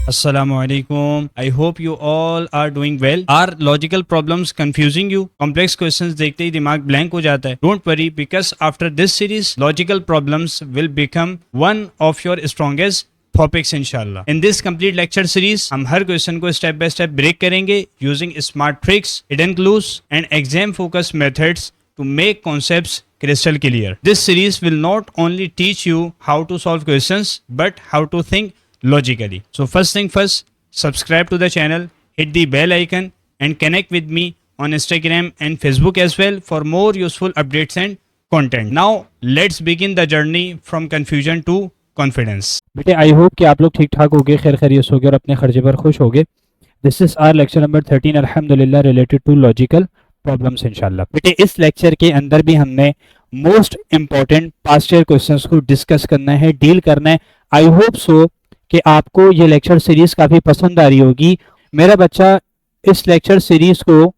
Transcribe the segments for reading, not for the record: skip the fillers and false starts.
Assalamualaikum. I hope you all are doing well. Are logical problems confusing you? Complex questions देखते ही दिमाग blank हो जाता है. Don't worry because after this series, logical problems will become one of your strongest topics इंशाल्लाह. In this complete lecture series, हम हर question को step by step break करेंगे using smart tricks, hidden clues and exam focused methods to make concepts crystal clear. This series will not only teach you how to solve questions but how to think logically. So first thing first, subscribe to the channel, hit the bell icon and connect with me on Instagram and Facebook as well for more useful updates and content. Now let's begin the journey from confusion to confidence. बेटे I hope कि आप लोग ठीक ठाक होगे, खैर खैरियत होगे और अपने खर्चे पर खुश होगे. This is our lecture number 13 अल्हम्दुलिल्लाह रिलेटेड टू लॉजिकल प्रॉब्लम्स इंशाल्लाह. बेटे इस लेक्चर के अंदर भी हमने most important past year questions को डिस्कस करना है, डील करना है. आई होप सो कि आपको ये लेक्चर सीरीज काफ़ी पसंद आ रही होगी. मेरा बच्चा, इस लेक्चर सीरीज को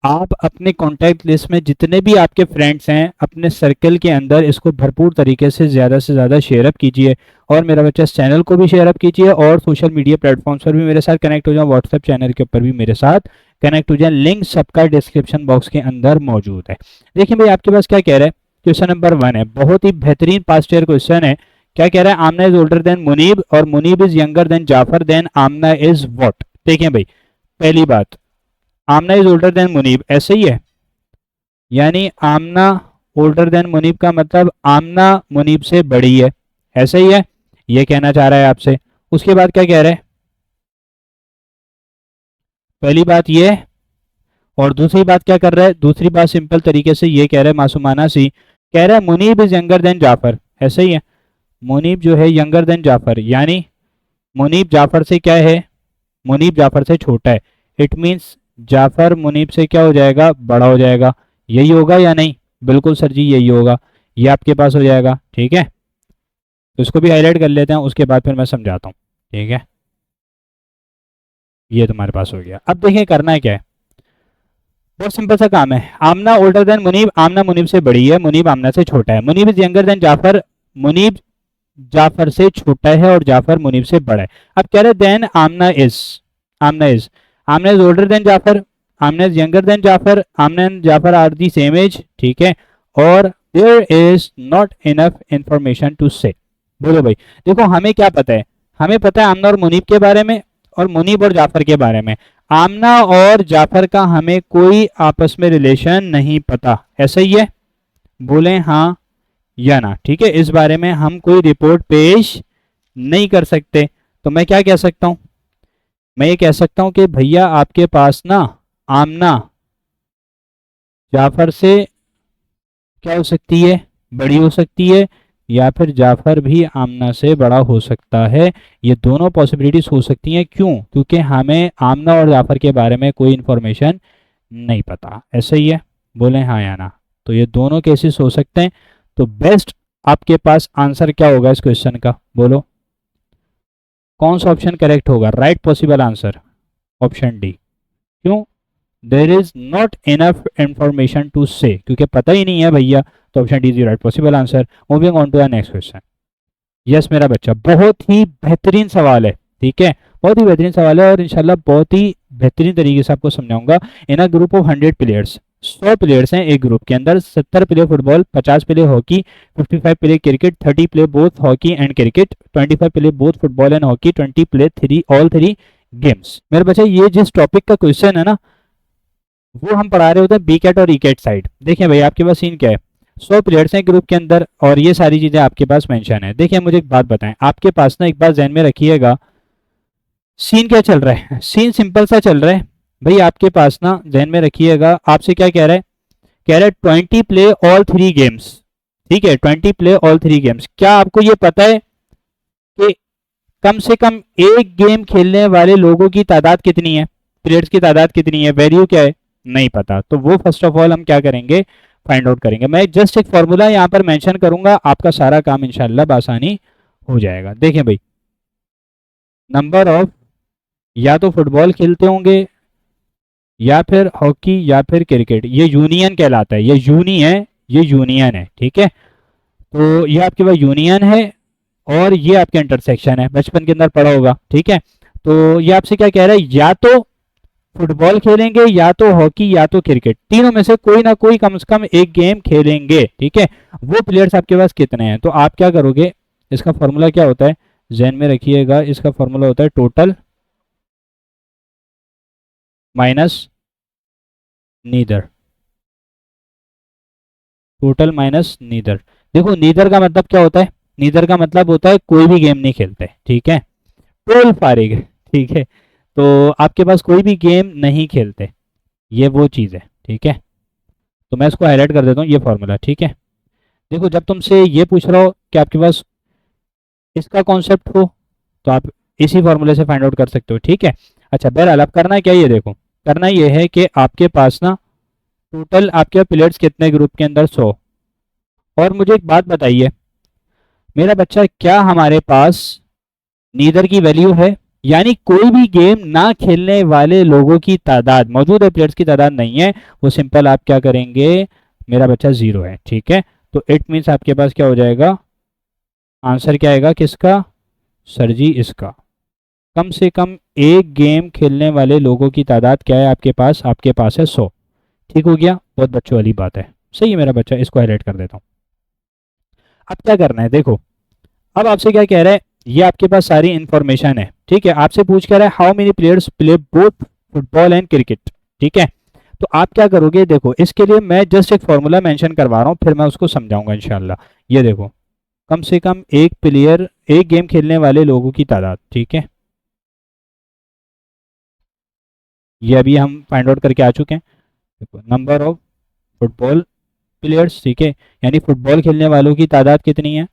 आप अपने कॉन्टैक्ट लिस्ट में जितने भी आपके फ्रेंड्स हैं, अपने सर्कल के अंदर इसको भरपूर तरीके से ज़्यादा शेयर अप कीजिए. और मेरा बच्चा इस चैनल को भी शेयर अप कीजिए और सोशल मीडिया प्लेटफॉर्म्स पर भी मेरे साथ कनेक्ट हो जाए, व्हाट्सएप चैनल के ऊपर भी मेरे साथ कनेक्ट हो जाए. लिंक सबका डिस्क्रिप्शन बॉक्स के अंदर मौजूद है. देखिए भाई, आपके पास क्या कह रहा है. क्वेश्चन नंबर 1 है, बहुत ही बेहतरीन पास्ट ईयर क्वेश्चन है. क्या कह रहा है? Amna is older than Muneeb और Muneeb is younger than Jafar, then Amna is what. देखें भाई, पहली बात, Amna is older than Muneeb ऐसे ही है, यानी आमना ओल्डर देन मुनीब का मतलब आमना मुनीब से बड़ी है, ऐसे ही है, ये कहना चाह रहा है आपसे. उसके बाद क्या कह रहा है? पहली बात ये है. और दूसरी बात क्या कर रहा है? दूसरी बात सिंपल तरीके से ये कह रहा है, मासूमाना सी कह रहा है, Muneeb is younger than Jafar, ऐसे ही है. मुनीब जो है यंगर देन जाफर, यानी मुनीब जाफर से क्या है? मुनीब जाफर से छोटा है. इट मीन्स जाफर मुनीब से क्या हो जाएगा? बड़ा हो जाएगा. यही होगा या नहीं? बिल्कुल सर जी, यही होगा. ये आपके पास हो जाएगा. ठीक है, तो इसको भी हाईलाइट कर लेते हैं, उसके बाद फिर मैं समझाता हूँ. ठीक है, ये तुम्हारे पास हो गया. अब देखिए करना है क्या है. बहुत सिंपल सा काम है. आमना ओल्डर देन मुनीब, आमना मुनीब से बड़ी है, मुनीब आमना से छोटा है. Muneeb is younger than Jafar, Muneeb Jafar से छोटा है और जाफर मुनीब से बड़ा है. अब कह रहे then Amna is older than Jafar, Amna is younger than Jafar, Amna and Jafar are the same age. ठीक है, और there is not enough information to say. बोलो भाई, देखो हमें क्या पता है? हमें पता है आमना और मुनीब के बारे में और मुनीब और जाफर के बारे में. आमना और जाफर का हमें कोई आपस में रिलेशन नहीं पता, ऐसा ही है? बोले हाँ या ना. ठीक है, इस बारे में हम कोई रिपोर्ट पेश नहीं कर सकते. तो मैं क्या कह सकता हूं? मैं ये कह सकता हूं कि भैया आपके पास ना आमना जाफर से क्या हो सकती है? बड़ी हो सकती है, या फिर जाफर भी आमना से बड़ा हो सकता है. ये दोनों पॉसिबिलिटीज हो सकती हैं. क्यों? क्योंकि हमें आमना और जाफर के बारे में कोई इंफॉर्मेशन नहीं पता. ऐसा ही है? बोले हाँ या ना. तो ये दोनों केसेस हो सकते हैं. तो बेस्ट आपके पास आंसर क्या होगा इस क्वेश्चन का? बोलो कौन सा ऑप्शन करेक्ट होगा? Right possible answer option D. क्यों? There is not enough information to say, क्योंकि पता ही नहीं है भैया. तो option D is right possible answer. Moving on to the next question. Yes मेरा बच्चा, बहुत ही बेहतरीन सवाल है. ठीक है, बहुत ही बेहतरीन सवाल है और इंशाल्लाह बहुत ही बेहतरीन तरीके से आपको समझाऊंगा. In a group of 100 players, 100 players हैं एक ग्रुप के अंदर. 70 play football, 50 play hockey, 55 play cricket, 30 play both hockey and cricket, 25 play both football and hockey, 20 play all three games. मेरे बच्चे, ये जिस टॉपिक का क्वेश्चन है ना, वो हम पढ़ा रहे होते हैं बी कैट और ई कैट साइड. देखिए भाई, आपके पास सीन क्या है? 100 प्लेयर्स हैं ग्रुप के अंदर और ये सारी चीजें आपके पास मेंशन है. देखिए मुझे एक बात बताएं, आपके पास ना एक बात ध्यान में रखिएगा, सीन क्या चल रहा है? सीन सिंपल सा चल रहा है भाई. आपके पास ना ध्यान में रखिएगा, आपसे क्या कह रहा है? कह रहा है 20 प्ले ऑल 3 गेम्स. ठीक है, 20 प्ले ऑल 3 गेम्स. क्या आपको ये पता है कि कम से कम एक गेम खेलने वाले लोगों की तादाद कितनी है? प्लेयर्स की तादाद कितनी है? वैल्यू क्या है? नहीं पता. तो वो फर्स्ट ऑफ ऑल हम क्या करेंगे? फाइंड आउट करेंगे. मैं जस्ट एक फॉर्मूला यहाँ पर मेंशन करूंगा, आपका सारा काम इंशाल्लाह बआसानी हो जाएगा. देखें भाई, नंबर ऑफ, या तो फुटबॉल खेलते होंगे या फिर हॉकी या फिर क्रिकेट, ये यूनियन कहलाता है. ये यूनियन है. ठीक है, तो ये आपके पास यूनियन है और ये आपके इंटरसेक्शन है. बचपन के अंदर पढ़ा होगा. ठीक है, तो ये आपसे क्या कह रहा है, या तो फुटबॉल खेलेंगे या तो हॉकी या तो क्रिकेट, तीनों में से कोई ना कोई कम से कम एक गेम खेलेंगे, ठीक है। वो प्लेयर्स आपके पास कितने हैं, तो आप क्या करोगे, इसका फॉर्मूला क्या होता है जहन में रखिएगा, इसका फॉर्मूला होता है total minus neither, total minus neither. देखो नीदर का मतलब क्या होता है, नीदर का मतलब होता है कोई भी गेम नहीं खेलते, ठीक है, टोल फारिग, ठीक है। तो आपके पास कोई भी गेम नहीं खेलते, ये वो चीज़ है, ठीक है। तो मैं इसको हाईलाइट कर देता हूँ, ये फॉर्मूला, ठीक है। देखो जब तुमसे ये पूछ रहा हो कि आपके पास इसका कॉन्सेप्ट हो, तो आप इसी फॉर्मूले से फाइंड आउट कर सकते हो, ठीक है। अच्छा बहरहाल अब करना है क्या, ये देखो करना ये है कि आपके पास ना टोटल आपके प्लेयर्स कितने ग्रुप के अंदर 100। और मुझे एक बात बताइए मेरा बच्चा, क्या हमारे पास नीदर की वैल्यू है, यानी कोई भी गेम ना खेलने वाले लोगों की तादाद, मौजूद है प्लेयर्स की तादाद नहीं है, वो सिंपल आप क्या करेंगे, मेरा बच्चा 0 है, ठीक है। तो इट मीन्स आपके पास क्या हो जाएगा, आंसर क्या आएगा किसका, सर जी इसका। कम से कम एक गेम खेलने वाले लोगों की तादाद क्या है आपके पास है 100, ठीक हो गया, बहुत बच्चों वाली बात है, सही है मेरा बच्चा, इसको हाईलाइट कर देता हूँ। अब क्या करना है देखो, अब आपसे क्या कह रहा है, ये आपके पास सारी इंफॉर्मेशन है, ठीक है। आपसे पूछ कर रहा है how many players play both football and cricket, ठीक है। तो आप क्या करोगे, देखो इसके लिए मैं जस्ट एक फॉर्मूला मेंशन करवा रहा हूँ, फिर मैं उसको समझाऊंगा इंशाल्लाह। ये देखो कम से कम एक प्लेयर एक गेम खेलने वाले लोगों की तादाद, ठीक है, ये अभी हम फाइंड आउट करके आ चुके हैं। देखो नंबर ऑफ फुटबॉल प्लेयर्स, ठीक है, यानी फुटबॉल खेलने वालों की तादाद कितनी है,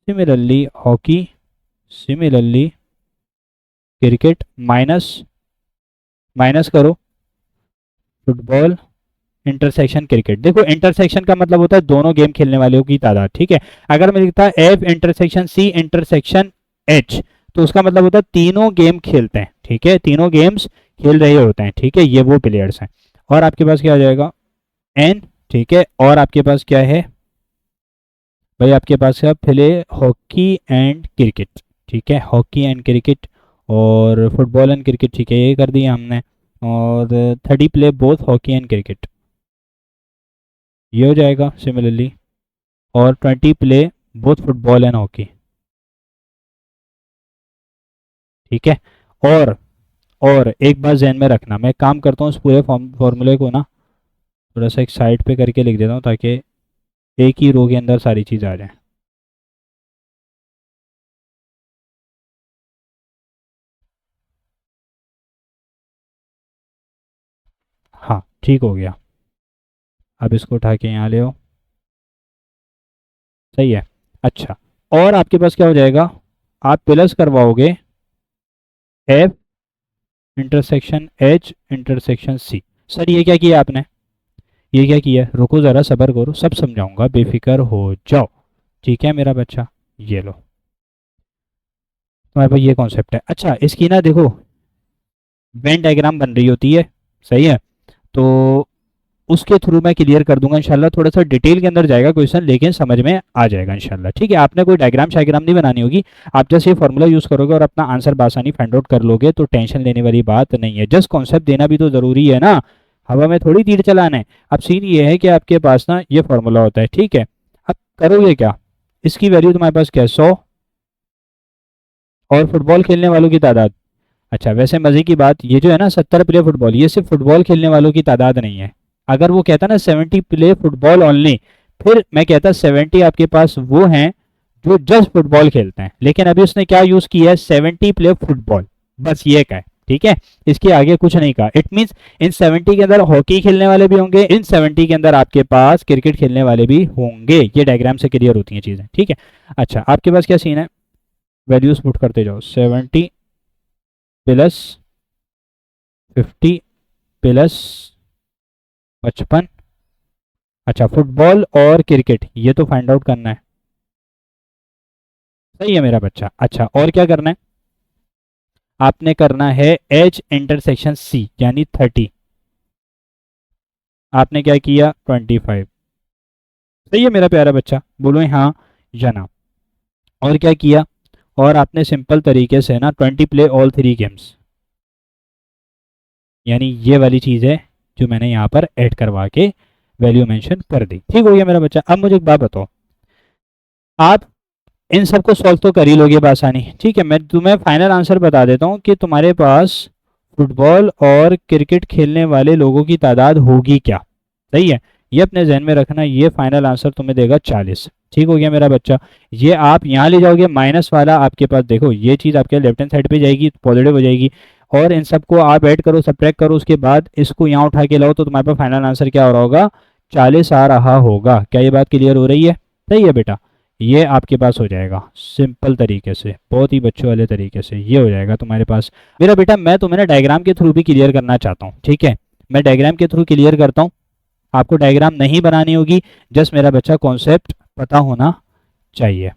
similarly hockey, similarly cricket, minus minus करो फुटबॉल इंटरसेक्शन क्रिकेट। देखो इंटरसेक्शन का मतलब होता है दोनों गेम खेलने वालों की तादाद, ठीक है। अगर मैं लिखता F intersection C intersection H, तो उसका मतलब होता है तीनों गेम खेलते हैं, ठीक है, तीनों गेम्स खेल रहे होते हैं, ठीक है, ये वो प्लेयर्स हैं। और आपके पास क्या आ जाएगा एन, ठीक है, और आपके पास क्या है भाई, आपके पास है प्ले हॉकी एंड क्रिकेट, ठीक है, हॉकी एंड क्रिकेट और फुटबॉल एंड क्रिकेट, ठीक है, ये कर दिया हमने। और 30 play both hockey and cricket, ये हो जाएगा सिमिलरली। और 20 play both football and hockey, ठीक है। और और एक बात जहन में रखना, मैं काम करता हूँ इस पूरे फॉर्मूले को ना थोड़ा सा एक साइड पे करके लिख देता हूँ, ताकि एक ही रो के अंदर सारी चीज़ आ जाए। हाँ ठीक हो गया, अब इसको उठा के यहाँ ले आओ, सही है। अच्छा, और आपके पास क्या हो जाएगा, आप प्लस करवाओगे F intersection H intersection C. Sir ये क्या किया आपने, ये क्या किया, रुको ज़रा सब्र करो, सब समझाऊंगा, बेफिक्र हो जाओ, ठीक है मेरा बच्चा। ये लो तुम्हारे पास ये कॉन्सेप्ट है। अच्छा इसकी ना देखो वेन डायग्राम बन रही होती है, सही है, तो उसके थ्रू मैं क्लियर कर दूंगा इंशाल्लाह, थोड़ा सा डिटेल के अंदर जाएगा क्वेश्चन, लेकिन समझ में आ जाएगा इंशाल्लाह, ठीक है। आपने कोई डायग्राम शायग्राम नहीं बनानी होगी, आप जस्ट ये फॉर्मूला यूज़ करोगे और अपना आंसर बासानी फाइंड आउट कर लोगे, तो टेंशन लेने वाली बात नहीं है। जस्ट कॉन्सेप्ट देना भी तो ज़रूरी है ना, हवा में थोड़ी तीर चलाना है। अब सीन ये है कि आपके पास ना ये फॉर्मूला होता है, ठीक है। अब करोगे क्या, इसकी वैल्यू तुम्हारे पास क्या है 100, और फुटबॉल खेलने वालों की तादाद, अच्छा वैसे मजे की बात, ये जो है ना 70 प्ले फुटबॉल, ये सिर्फ फुटबॉल खेलने वालों की तादाद नहीं है। अगर वो कहता ना 70 प्ले फुटबॉल ओनली, फिर मैं कहता 70 आपके पास वो हैं जो जस्ट फुटबॉल खेलते हैं, लेकिन अभी उसने क्या यूज किया है 70 प्ले फुटबॉल, बस ये का है, ठीक है, इसके आगे कुछ नहीं कहा। इट मीन्स इन 70 के अंदर हॉकी खेलने वाले भी होंगे, इन 70 के अंदर आपके पास क्रिकेट खेलने वाले भी होंगे, ये डायग्राम से क्लियर होती हैं चीजें, ठीक है। अच्छा आपके पास क्या सीन है, वैल्यूज पुट करते जाओ, 70 प्लस 50 प्लस 55, अच्छा फुटबॉल और क्रिकेट ये तो फाइंड आउट करना है, सही है मेरा बच्चा। अच्छा और क्या करना है, आपने करना है एच इंटरसेक्शन सी यानी 30, आपने क्या किया 25, सही है मेरा प्यारा बच्चा, बोलो हाँ या ना। और क्या किया और आपने सिंपल तरीके से ना 20 प्ले ऑल 3 गेम्स, यानी ये वाली चीज़ है जो मैंने यहाँ पर ऐड करवा के वैल्यू मेंशन कर दी। ठीक हो गया मेरा बच्चा। अब मुझे एक बात बताओ, आप इन सबको सॉल्व तो कर ही लोगे बआसानी, ठीक है। मैं तुम्हें फाइनल आंसर बता देता हूँ कि तुम्हारे पास फुटबॉल और क्रिकेट खेलने वाले लोगों की तादाद होगी क्या, सही है। ये अपने जहन में रखना, ये फाइनल आंसर तुम्हें देगा 40। ठीक हो गया मेरा बच्चा। ये आप यहाँ ले जाओगे, माइनस वाला आपके पास देखो ये चीज़ आपके लेफ्ट हैंड साइड पे जाएगी, पॉजिटिव हो जाएगी, और इन सबको आप ऐड करो, सब्ट्रैक्ट करो, उसके बाद इसको यहाँ उठा के लाओ, तो तुम्हारे पास फाइनल आंसर क्या हो रहा होगा, 40 आ रहा होगा। क्या ये बात क्लियर हो रही है? सही है बेटा, ये आपके पास हो जाएगा सिंपल तरीके से, बहुत ही बच्चों वाले तरीके से ये हो जाएगा तुम्हारे पास। मेरा बेटा मैं तुम्हें ना डायग्राम के थ्रू भी क्लियर करना चाहता हूँ, ठीक है। मैं डायग्राम के थ्रू क्लियर करता हूँ, आपको डायग्राम नहीं बनानी होगी, जस्ट मेरा बच्चा कॉन्सेप्ट पता होना चाहिए।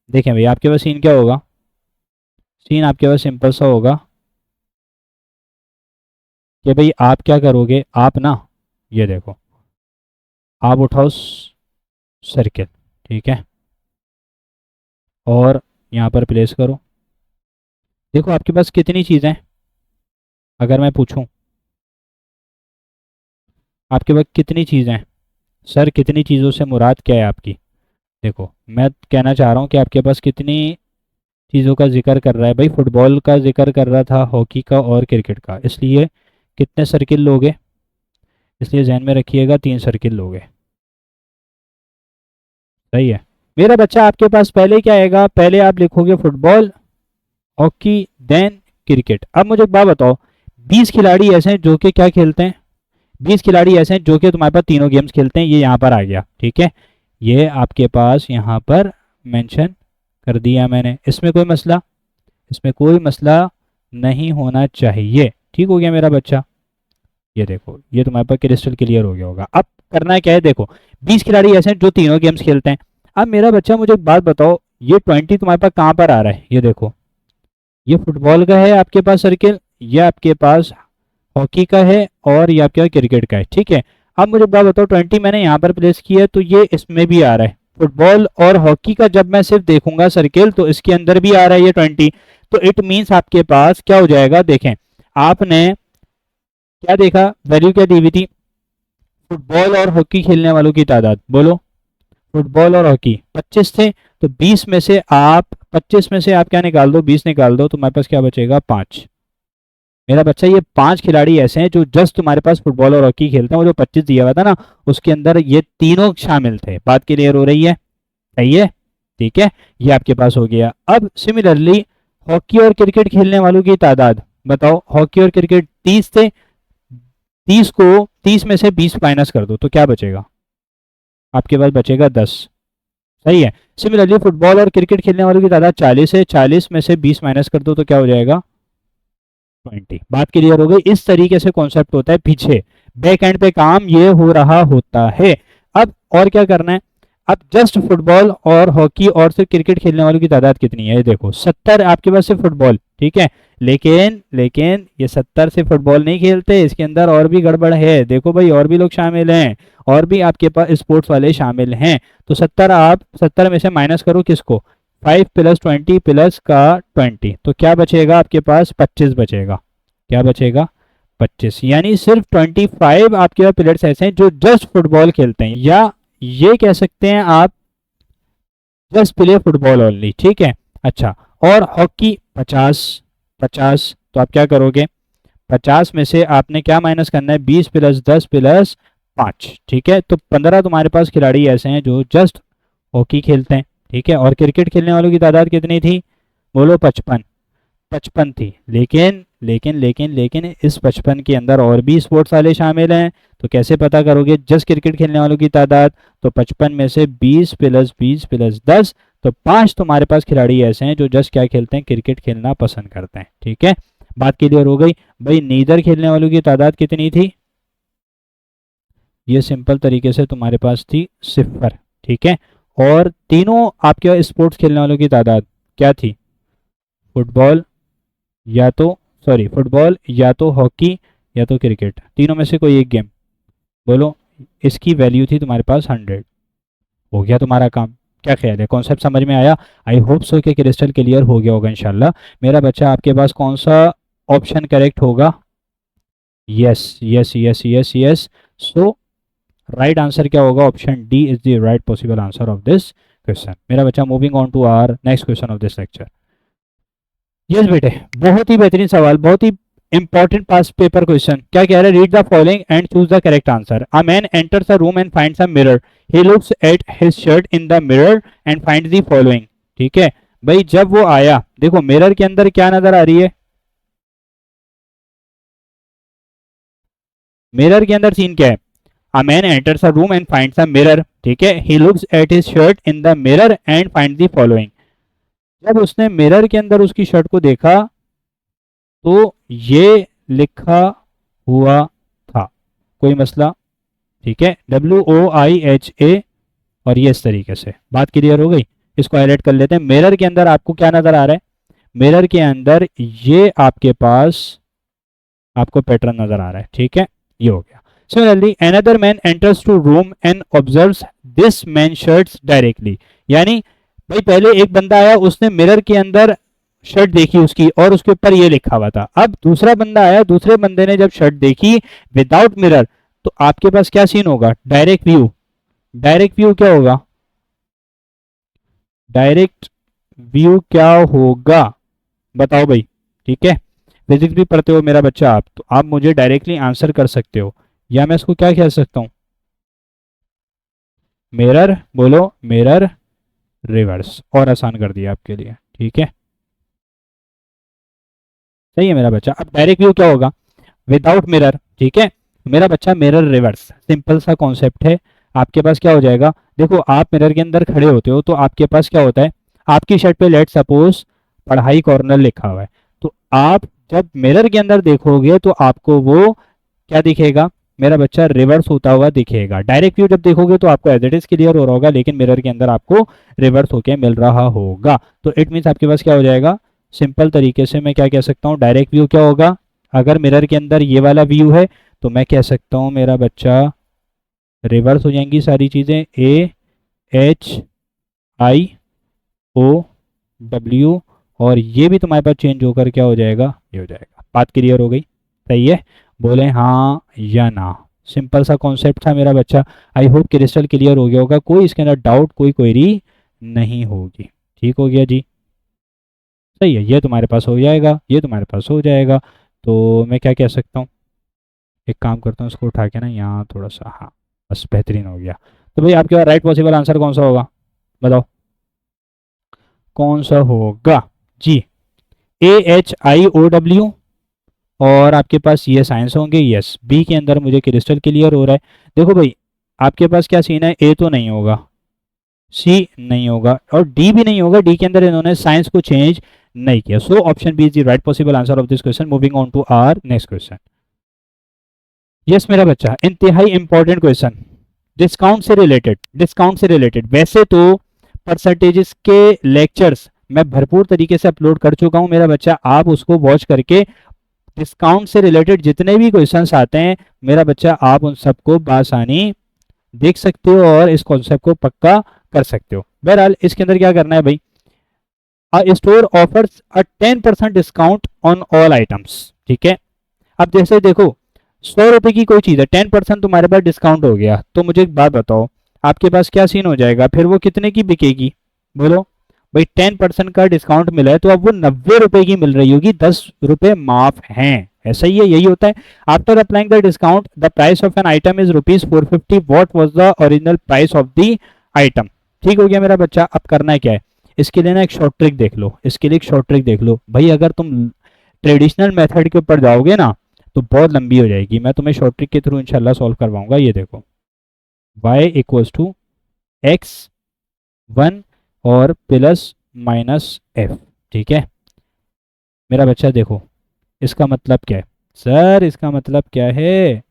देखें भाई, आपके पास सीन क्या होगा, सीन आपके पास सिंपल सा होगा कि भाई आप क्या करोगे, आप ना ये देखो, आप उठाओ सर्किल, ठीक है, और यहाँ पर प्लेस करो। देखो आपके पास कितनी चीज़ें, अगर मैं पूछूं आपके पास कितनी चीज़ें हैं, सर कितनी चीज़ों से मुराद क्या है आपकी। देखो मैं कहना चाह रहा हूँ कि आपके पास कितनी चीज़ों का जिक्र कर रहा है भाई, फुटबॉल का जिक्र कर रहा था, हॉकी का और क्रिकेट का, इसलिए कितने सर्किल लोगे, इसलिए जहन में रखिएगा 3 सर्किल लोगे, सही है। मेरा बच्चा आपके पास पहले क्या आएगा, पहले आप लिखोगे फुटबॉल, हॉकी, देन क्रिकेट। अब मुझे एक बात बताओ, 20 खिलाड़ी ऐसे हैं जो कि क्या खेलते हैं, 20 खिलाड़ी ऐसे हैं जो कि तुम्हारे पास तीनों गेम्स खेलते हैं, ये यहाँ पर आ गया, ठीक है, ये आपके पास यहाँ पर मेंशन कर दिया मैंने। इसमें कोई मसला, इसमें कोई मसला नहीं होना चाहिए। ठीक हो गया मेरा बच्चा। ये देखो ये तुम्हारे पास क्रिस्टल क्लियर हो गया होगा। अब करना क्या है, देखो 20 खिलाड़ी ऐसे हैं जो तीनों गेम्स खेलते हैं। अब मेरा बच्चा मुझे एक बात बताओ, ये 20 तुम्हारे पास कहाँ पर आ रहा है, ये देखो ये फुटबॉल का है आपके पास सर्किल, ये आपके पास हॉकी का है, और ये आपके पास क्रिकेट का है, ठीक है। अब मुझे बात बताओ, 20 मैंने यहाँ पर प्लेस किया है तो ये इसमें भी आ रहा है, फुटबॉल और हॉकी का जब मैं सिर्फ देखूंगा सर्किल तो इसके अंदर भी आ रहा है ये 20, तो इट मीन्स आपके पास क्या हो जाएगा, देखें आपने क्या देखा, वैल्यू क्या दी हुई थी, फुटबॉल और हॉकी खेलने वालों की तादाद, बोलो फुटबॉल और हॉकी 25 थे, तो 20 में से आप 25 में से आप क्या निकाल दो, 20 निकाल दो, तो तुम्हारे पास क्या बचेगा, 5। मेरा बच्चा ये 5 खिलाड़ी ऐसे हैं जो जस्ट तुम्हारे पास फुटबॉल और हॉकी खेलते हैं, वो जो 25 दिया हुआ था ना उसके अंदर ये तीनों शामिल थे। बात क्लियर हो रही है, सही है, ठीक है, ये आपके पास हो गया। अब सिमिलरली हॉकी और क्रिकेट खेलने वालों की तादाद बताओ, हॉकी और क्रिकेट 30 थे, 30 में से 20 माइनस कर दो तो क्या बचेगा, आपके पास बचेगा 10, सही है। सिमिलरली फुटबॉल और क्रिकेट खेलने वालों की तादाद 40 है, 40 में से 20 माइनस कर दो तो क्या हो जाएगा, 20। बात क्लियर हो गई। इस तरीके से कॉन्सेप्ट होता है, पीछे बैक एंड पे काम ये हो रहा होता है। अब और क्या करना है, अब जस्ट फुटबॉल और हॉकी और सिर्फ क्रिकेट खेलने वालों की तादाद कितनी है, ये देखो 70 आपके पास सिर्फ फुटबॉल, ठीक है, लेकिन लेकिन ये 70 से फुटबॉल नहीं खेलते, इसके अंदर और भी गड़बड़ है, देखो भाई और भी लोग शामिल हैं, और भी आपके पास स्पोर्ट्स वाले शामिल हैं, तो 70 आप 70 में से माइनस करो किसको, 5 + 20 प्लस का 20, तो क्या बचेगा आपके पास, 25 बचेगा। क्या बचेगा, 25, यानी सिर्फ 25 आपके पास प्लेयर्स ऐसे हैं जो जस्ट फुटबॉल खेलते हैं, या ये कह सकते हैं आप जस्ट प्ले फुटबॉल ओनली, ठीक है। अच्छा, और हॉकी 50, तो आप क्या करोगे, 50 में से आपने क्या माइनस करना है, 20 + 10 + 5, ठीक है, तो 15 तुम्हारे पास खिलाड़ी ऐसे हैं जो जस्ट हॉकी खेलते हैं, ठीक है। और क्रिकेट खेलने वालों की तादाद कितनी थी, बोलो 55 थी, लेकिन लेकिन लेकिन लेकिन इस 55 के अंदर और भी स्पोर्ट्स वाले शामिल हैं, तो कैसे पता करोगे जस्ट क्रिकेट खेलने वालों की तादाद, तो 55 में से 20 + 20 + 10, तो 5 तुम्हारे पास खिलाड़ी ऐसे हैं जो जस्ट क्या खेलते हैं, क्रिकेट खेलना पसंद करते हैं, ठीक है। बात क्लियर हो गई भाई। नीदर खेलने वालों की तादाद कितनी थी, ये सिंपल तरीके से तुम्हारे पास थी 0, ठीक है। और तीनों आपके स्पोर्ट्स खेलने वालों की तादाद क्या थी, फुटबॉल फुटबॉल या तो हॉकी या तो क्रिकेट, तीनों में से कोई एक गेम, बोलो इसकी वैल्यू थी तुम्हारे पास 100, हो गया तुम्हारा काम। क्या ख्याल है, कॉन्सेप्ट समझ में आया? आई होप सो कि क्रिस्टल क्लियर हो गया होगा इंशाल्लाह। मेरा बच्चा आपके पास कौन सा ऑप्शन करेक्ट होगा? Yes yes yes yes yes. So right answer क्या होगा? Option D is the right possible answer of this question. मेरा बच्चा moving on to our next question of this lecture. Yes बेटे, बहुत ही बेहतरीन सवाल, बहुत ही इंपॉर्टेंट पास पेपर क्वेश्चन। क्या कह रहा है? Read the following and choose the correct answer. A man enters a room and finds a mirror, he looks at his shirt in the mirror and finds the following. ठीक है भाई, जब वो आया, देखो मिरर के अंदर क्या नजर आ रही है? मिरर के अंदर सीन क्या है? अ man enters a room and finds a mirror, ठीक है, he looks at his shirt in the mirror and finds the following. जब उसने मिरर के अंदर उसकी शर्ट को देखा तो ये लिखा हुआ था, कोई मसला? ठीक है, WOIHA, और ये इस तरीके से। बात क्लियर हो गई? इसको हाईलाइट कर लेते हैं। मिरर के अंदर आपको क्या नजर आ रहा है? मिरर के अंदर ये आपके पास आपको पैटर्न नजर आ रहा है। ठीक है, ये हो गया। Similarly another man enters to room and observes this man shirts directly, यानी भाई पहले एक बंदा आया, उसने मिरर के अंदर शर्ट देखी उसकी और उसके ऊपर ये लिखा हुआ था। अब दूसरा बंदा आया, दूसरे बंदे ने जब शर्ट देखी विदाउट मिरर, तो आपके पास क्या सीन होगा? Direct view. डायरेक्ट व्यू क्या होगा? डायरेक्ट व्यू क्या होगा बताओ भाई? ठीक है, फिजिक्स भी पढ़ते हो मेरा बच्चा आप, तो आप मुझे डायरेक्टली आंसर कर सकते हो, या मैं इसको क्या कह सकता हूं? मिरर, बोलो मिरर रिवर्स, और आसान कर दिया आपके लिए। ठीक है, सही है मेरा बच्चा। अब डायरेक्ट व्यू क्या होगा? Without mirror. ठीक है मेरा बच्चा, मिरर रिवर्स, सिंपल सा कॉन्सेप्ट है। आपके पास क्या हो जाएगा? देखो आप मिरर के अंदर खड़े होते हो तो आपके पास क्या होता है? आपकी शर्ट पे लेट सपोज पढ़ाई कॉर्नर लिखा हुआ है, तो आप जब मिरर के अंदर देखोगे तो आपको वो क्या दिखेगा मेरा बच्चा? रिवर्स होता हुआ दिखेगा। डायरेक्ट व्यू जब देखोगे तो आपको एज इट इज क्लियर हो रहा होगा, लेकिन मिरर के अंदर आपको रिवर्स होके मिल रहा होगा। तो इट मीन्स आपके पास क्या हो जाएगा? सिंपल तरीके से मैं क्या कह सकता हूँ? डायरेक्ट व्यू क्या होगा? अगर मिरर के अंदर ये वाला व्यू है तो मैं कह सकता हूँ मेरा बच्चा रिवर्स हो जाएंगी सारी चीजें। AHIOW, और ये भी तुम्हारे पास चेंज होकर क्या हो जाएगा? ये हो जाएगा। बात क्लियर हो गई? सही है, बोले हाँ या ना। सिंपल सा कॉन्सेप्ट था मेरा बच्चा। आई होप क्रिस्टल क्लियर हो गया होगा, कोई इसके अंदर डाउट, कोई क्वेरी नहीं होगी। ठीक हो गया जी? सही है, ये तुम्हारे पास हो जाएगा, ये तुम्हारे पास हो जाएगा। तो मैं क्या कह सकता हूँ? एक काम करता हूँ, इसको उठा के ना यहाँ थोड़ा सा, हाँ बस बेहतरीन हो गया। तो भाई आपके पास राइट पॉसिबल आंसर कौन सा होगा बताओ? कौन सा होगा जी? AHIOW, और आपके पास ये साइंस होंगे। यस, बी के अंदर मुझे क्रिस्टल क्लियर हो रहा है। देखो भाई आपके पास क्या सीन है? ए तो नहीं होगा, सी नहीं होगा, और डी भी नहीं होगा। डी के अंदर इन्होंने साइंस को चेंज नहीं किया। So option B is the right possible answer of this question. Moving on to our next question. Yes मेरा बच्चा, इंतहाई इंपॉर्टेंट क्वेश्चन, डिस्काउंट से रिलेटेड। डिस्काउंट से रिलेटेड वैसे तो परसेंटेजेस के लेक्चर्स मैं भरपूर तरीके से अपलोड कर चुका हूं मेरा बच्चा, आप उसको वॉच करके डिस्काउंट से रिलेटेड जितने भी क्वेश्चंस आते हैं मेरा बच्चा, आप उन सबको बासानी देख सकते हो और इस कॉन्सेप्ट को पक्का कर सकते हो। बहरहाल इसके अंदर क्या करना है भाई? A store offers a 10% discount on all items. ठीक है, अब जैसे देखो 100 रुपए की कोई चीज है, 10% तुम्हारे पास डिस्काउंट हो गया, तो मुझे एक बात बताओ आपके पास क्या सीन हो जाएगा? फिर वो कितने की बिकेगी बोलो? भाई 10% का डिस्काउंट मिला है तो अब वो 90 रुपए की मिल रही होगी, 10 रुपए माफ हैं। ऐसा ही है, यही होता है। After applying the discount the price of an item is ₹450। What was the original price of the item? ठीक हो गया मेरा बच्चा। अब करना है क्या है? इसके लिए ना एक शॉर्ट ट्रिक देख लो, इसके लिए एक शॉर्ट ट्रिक देख लो भाई। अगर तुम ट्रेडिशनल मेथड के ऊपर जाओगे ना तो बहुत लंबी हो जाएगी, मैं तुम्हें शॉर्ट ट्रिक के थ्रू इंशाल्लाह सॉल्व करवाऊंगा। ये देखो, y इक्वल्स टू x1 और प्लस माइनस f। ठीक है मेरा बच्चा, देखो इसका मतलब क्या है? सर इसका मतलब क्या है?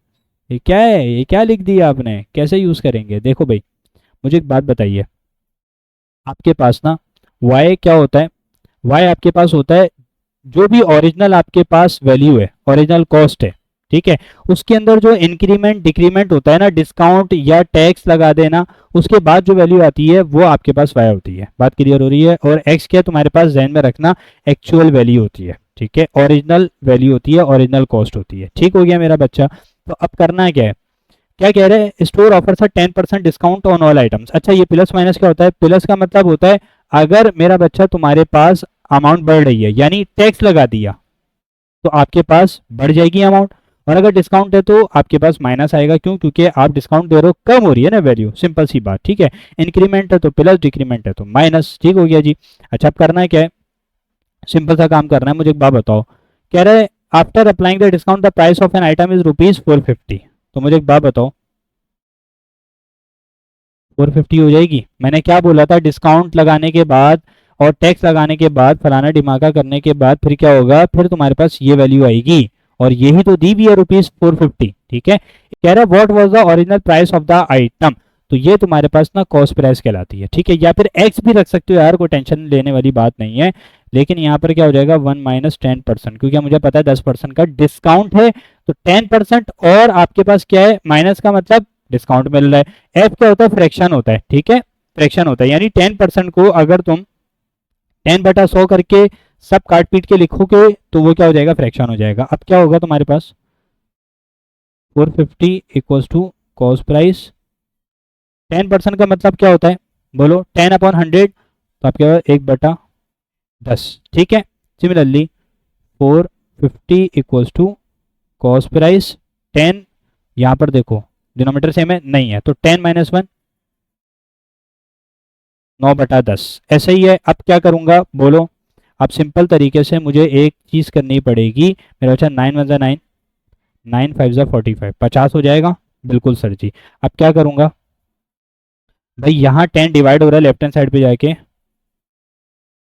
ये क्या है? ये क्या लिख दिया आपने? कैसे यूज करेंगे? देखो भाई मुझे एक बात बताइए, आपके पास ना y क्या होता है? y आपके पास होता है जो भी ओरिजिनल आपके पास वैल्यू है, ओरिजिनल कॉस्ट है, ठीक है। उसके अंदर जो इंक्रीमेंट डिक्रीमेंट होता है ना, डिस्काउंट या टैक्स लगा देना, उसके बाद जो वैल्यू आती है वो आपके पास y होती है। बात क्लियर हो रही है। और x क्या तुम्हारे पास ध्यान में रखना, एक्चुअल वैल्यू होती है, ठीक है, ओरिजिनल वैल्यू होती है, ओरिजिनल कॉस्ट होती है। ठीक हो गया मेरा बच्चा। तो अब करना है क्या है, क्या कह रहे हैं, store offers 10% discount on all items. अच्छा, ये प्लस माइनस क्या होता है, प्लस का मतलब होता है अगर मेरा बच्चा तुम्हारे पास अमाउंट बढ़ रही है यानी टैक्स लगा दिया तो आपके पास बढ़ जाएगी अमाउंट, और अगर डिस्काउंट है तो आपके पास माइनस आएगा। क्यों? क्योंकि आप डिस्काउंट दे रहे हो, कम हो रही है ना वैल्यू, सिंपल सी बात। ठीक है, इंक्रीमेंट है तो प्लस, डिक्रीमेंट है तो माइनस। ठीक हो गया जी। अच्छा, अब करना है क्या है, सिंपल सा काम करना है। मुझे एक बात बताओ, कह रहे हैं after applying the discount the price of an item is ₹450। तो मुझे एक बात बताओ, 450 हो जाएगी? मैंने क्या बोला था, डिस्काउंट लगाने के बाद और टैक्स लगाने के बाद फलाना डिमाका करने के बाद फिर क्या होगा, फिर तुम्हारे पास ये वैल्यू आएगी, और यही तो दी भी है ₹450। ठीक है, कह रहा है what was the original price of the item. तो ये तुम्हारे पास ना कॉस्ट प्राइस कहलाती है। ठीक है, या फिर एक्स भी रख सकते हो यार, कोई टेंशन लेने वाली बात नहीं है। लेकिन यहाँ पर क्या हो जाएगा, 1 - 10%, क्योंकि मुझे पता है 10% का डिस्काउंट है, तो 10% और आपके पास क्या है, माइनस का मतलब डिस्काउंट मिल रहा है। एफ क्या होता है, फ्रैक्शन होता है। ठीक है, फ्रैक्शन होता है, यानी 10% को अगर तुम 10/100 करके सब काट पीट के लिखोगे तो वो क्या हो जाएगा, फ्रैक्शन हो जाएगा। अब क्या होगा तुम्हारे पास, 450 इक्वल्स टू कॉस्ट प्राइस। 10% का मतलब क्या होता है, बोलो, 10/100, तो आपके पास 1/10। ठीक है, similarly 450 equals to cost price 10, यहां पर देखो डिनोमीटर सेम है नहीं है, तो 10 - 1 9/10, ऐसा ही है। अब क्या करूंगा बोलो, अब सिंपल तरीके से मुझे एक चीज करनी पड़ेगी। मेरा बच्चा 9 × 9 9 5 × 45 50 हो जाएगा। बिल्कुल सर जी। अब क्या करूंगा भाई, यहाँ 10 डिवाइड हो रहा है लेफ्ट हैंड साइड पे जाके,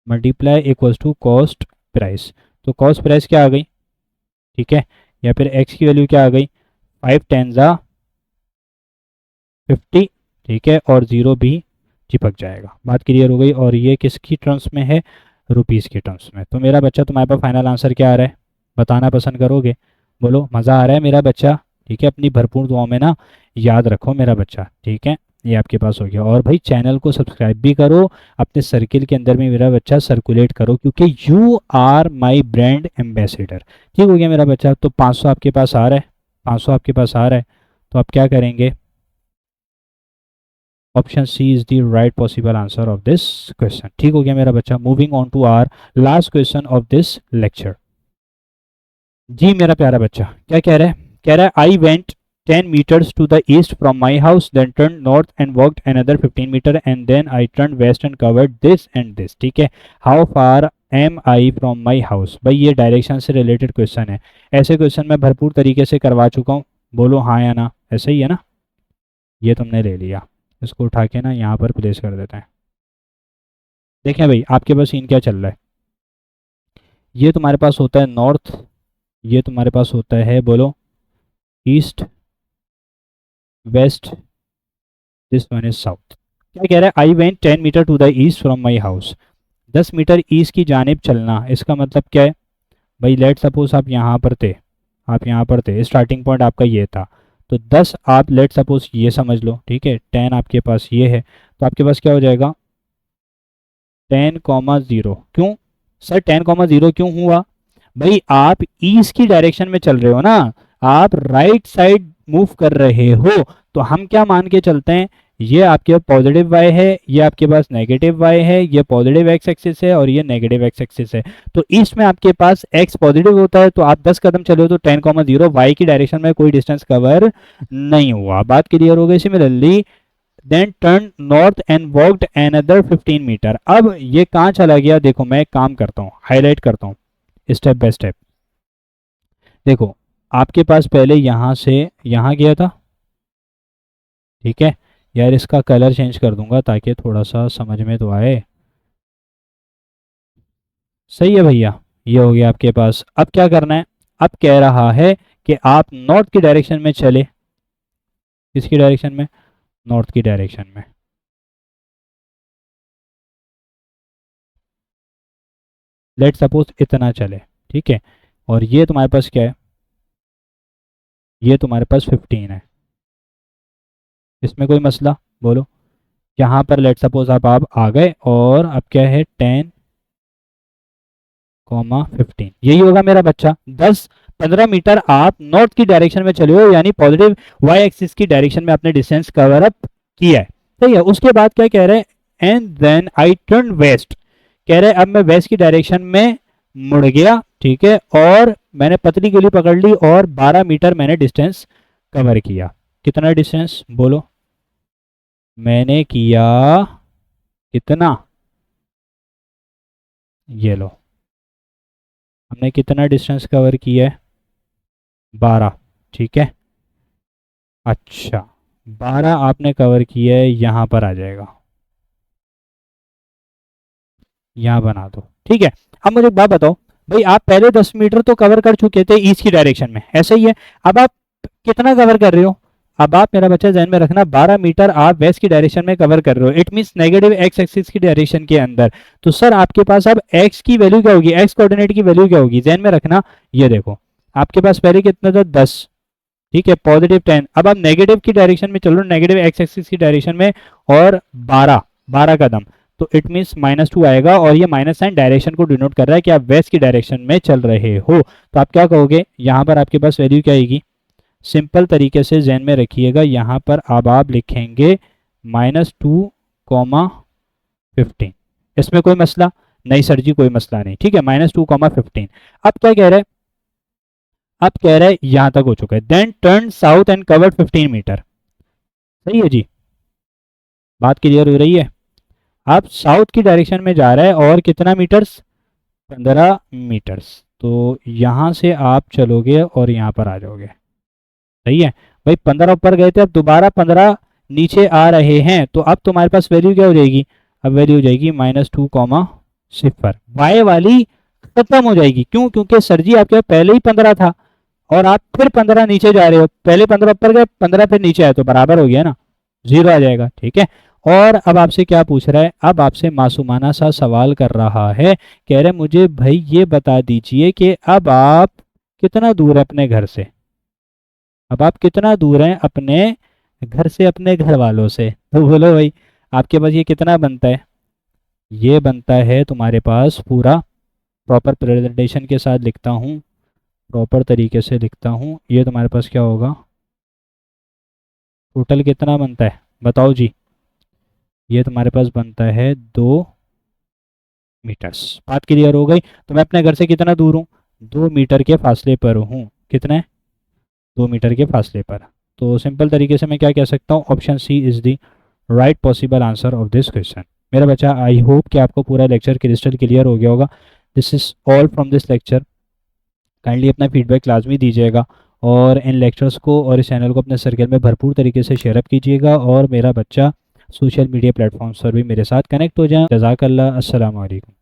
multiply equals to cost price. तो कॉस्ट प्राइस क्या आ गई, ठीक है, या फिर एक्स की वैल्यू क्या आ गई, 5×10⁻50। ठीक है, और जीरो भी चिपक जाएगा। बात क्लियर हो गई। और ये किसकी टर्म्स में है, रुपीज़ के टर्म्स में। तो मेरा बच्चा तुम्हारे पास फाइनल आंसर क्या आ रहा है, बताना पसंद करोगे? बोलो, मज़ा आ रहा है मेरा बच्चा? ठीक है, अपनी भरपूर दुआओं में ना याद रखो मेरा बच्चा। ठीक है, ये आपके पास हो गया। और भाई चैनल को सब्सक्राइब भी करो, अपने सर्किल के अंदर में मेरा बच्चा सर्कुलेट करो, क्योंकि you are my brand ambassador. ठीक हो गया मेरा बच्चा। तो 500 आपके पास आ रहा है, 500 आपके पास आ रहा है, तो आप क्या करेंगे, option C is the right possible answer of this question. ठीक हो गया मेरा बच्चा। Moving on to our last question of this lecture. जी मेरा प्यारा बच्चा, क्या कह रहा है, कह रहा है I went 10 meters to the east from my house, then turned north and walked another 15 meter, and then I turned west and covered this and this. ठीक है, how far am I from my house? भाई ये direction से related question है। ऐसे question मैं भरपूर तरीके से करवा चुका हूँ, बोलो हाँ या ना, ऐसे ही है ना। ये तुमने ले लिया, इसको उठा के ना यहाँ पर प्लेस कर देते हैं। देखें भाई, आपके पास सीन क्या चल रहा है, ये तुम्हारे पास होता है नॉर्थ, ये तुम्हारे पास होता है बोलो east, west, this one is south. क्या कह रहा है, I went 10 metre to the east from my house. 10 metre east की जानिब चलना, इसका मतलब क्या है भाई, लेट सपोज आप यहाँ पर थे, आप यहाँ पर थे, स्टार्टिंग पॉइंट आपका ये था, तो 10 आप लेट सपोज ये समझ लो, ठीक है, 10 आपके पास ये है, तो आपके पास क्या हो जाएगा, 10,0। क्यों सर 10,0 क्यों हुआ, भाई आप ईस्ट की डायरेक्शन में चल रहे हो ना, आप राइट साइड मूव कर रहे हो, तो हम क्या मान के चलते हैं, ये आपके पास पॉजिटिव वाई है, ये आपके पास नेगेटिव वाई है, ये पॉजिटिव एक्स एक्सिस है और ये नेगेटिव एक्स एक्सिस है। तो ईस्ट में आपके पास एक्स पॉजिटिव होता है, तो आप 10 कदम चले हो तो 10,0 वाई की डायरेक्शन में कोई डिस्टेंस कवर नहीं हुआ। बात क्लियर हो गई। Similarly then turn north and walked another 15 metre. अब ये कहाँ चला गया, देखो मैं एक काम करता हूँ, हाईलाइट करता हूँ स्टेप बाय स्टेप। देखो आपके पास पहले यहाँ से यहाँ गया था, ठीक है, यार इसका कलर चेंज कर दूंगा ताकि थोड़ा सा समझ में तो आए। सही है भैया, ये हो गया आपके पास। अब क्या करना है, अब कह रहा है कि आप नॉर्थ की डायरेक्शन में चले, किसकी डायरेक्शन में, नॉर्थ की डायरेक्शन में। लेट सपोज इतना चले, ठीक है, और ये तुम्हारे पास क्या है, ये तुम्हारे पास 15 है। इसमें कोई मसला बोलो। यहाँ पर लेट सपोज आप आ गए और अब क्या है 10,15 यही होगा मेरा बच्चा। 10-15 मीटर आप नॉर्थ की डायरेक्शन में चले हो, यानी पॉजिटिव वाई एक्सिस की डायरेक्शन में आपने डिस्टेंस कवर अप किया है। सही है। उसके बाद क्या कह रहे हैं, and then I turn west. कह रहे हैं अब मैं वेस्ट की डायरेक्शन में मुड़ गया, ठीक है, और मैंने पतली गोली पकड़ ली और 12 मीटर मैंने डिस्टेंस कवर किया। कितना डिस्टेंस बोलो, मैंने किया कितना, ये लो, हमने कितना डिस्टेंस कवर किया है, 12, ठीक है। अच्छा 12 आपने कवर किया है, यहाँ पर आ जाएगा, यहाँ बना दो, ठीक है। अब मुझे एक बात बताओ भाई, आप पहले 10 मीटर तो कवर कर चुके थे ईस्ट की डायरेक्शन में, ऐसा ही है। अब आप कितना कवर कर रहे हो, अब आप मेरा बच्चा ध्यान में रखना 12 मीटर आप वेस्ट की डायरेक्शन में कवर कर रहे हो, it means negative x axis की डायरेक्शन के अंदर। तो सर आपके पास अब एक्स की वैल्यू क्या होगी, एक्स कोऑर्डिनेट की वैल्यू क्या होगी, ध्यान में रखना। ये देखो आपके पास पहले कितना था 10, ठीक है, पॉजिटिव 10। अब आप नेगेटिव की डायरेक्शन में चल रहे हो, नेगेटिव एक्स एक्सिस की डायरेक्शन में, और 12 कदम, तो इट मींस -2 आएगा, और ये माइनस साइन डायरेक्शन को डिनोट कर रहा है कि आप वेस्ट की डायरेक्शन में चल रहे हो। तो आप क्या कहोगे, यहाँ पर आपके पास वैल्यू क्या आएगी, सिंपल तरीके से ज़हन में रखिएगा, यहाँ पर अब आप लिखेंगे -2,15। इसमें कोई मसला नहीं सर जी, कोई मसला नहीं, ठीक है, -2,15। अब क्या कह रहे हैं, अब कह रहे हैं यहां तक हो चुका है, then turn south and covered 15 metre. सही है जी, बात क्लियर हो रही है। आप साउथ की डायरेक्शन में जा रहा है और कितना मीटर्स, 15 मीटर्स। तो यहां से आप चलोगे और यहां पर आ जाओगे। सही है भाई, 15 ऊपर गए थे, अब दोबारा 15 नीचे आ रहे हैं, तो अब तुम्हारे पास वैल्यू क्या हो जाएगी, अब वैल्यू हो जाएगी -2,0। वाई वाली खत्म हो जाएगी, क्यों, क्योंकि सर जी आपके पास पहले ही 15 था और आप फिर 15 नीचे जा रहे हो, पहले 15 ऊपर गए, 15 फिर नीचे आए, तो बराबर हो गया ना, 0 आ जाएगा, ठीक है। और अब आपसे क्या पूछ रहा है, अब आपसे मासूमाना सा सवाल कर रहा है, कह रहे मुझे भाई ये बता दीजिए कि अब आप कितना दूर है अपने घर से, अब आप कितना दूर हैं अपने घर से, अपने घर वालों से। तो बोलो भाई आपके पास ये कितना बनता है, ये बनता है तुम्हारे पास पूरा, प्रॉपर प्रेजेंटेशन के साथ लिखता हूँ, प्रॉपर तरीके से लिखता हूँ, ये तुम्हारे पास क्या होगा, टोटल कितना बनता है बताओ जी, ये तुम्हारे पास बनता है 2 मीटर्स। बात क्लियर हो गई। तो मैं अपने घर से कितना दूर हूँ, 2 मीटर के फासले पर हूँ, कितना है, 2 मीटर के फासले पर। तो सिंपल तरीके से मैं क्या कह सकता हूँ, option C is the right possible answer of this question. मेरा बच्चा आई होप कि आपको पूरा लेक्चर क्रिस्टल क्लियर हो गया होगा। This is all from this lecture. Kindly अपना फीडबैक लाजमी दीजिएगा और इन लेक्चर्स को और इस चैनल को अपने सर्कल में भरपूर तरीके से शेयर अप कीजिएगा, और मेरा बच्चा सोशल मीडिया प्लेटफॉर्म्स पर भी मेरे साथ कनेक्ट हो जाए। जज़ाकल्लाह, अस्सलाम वालेकुम।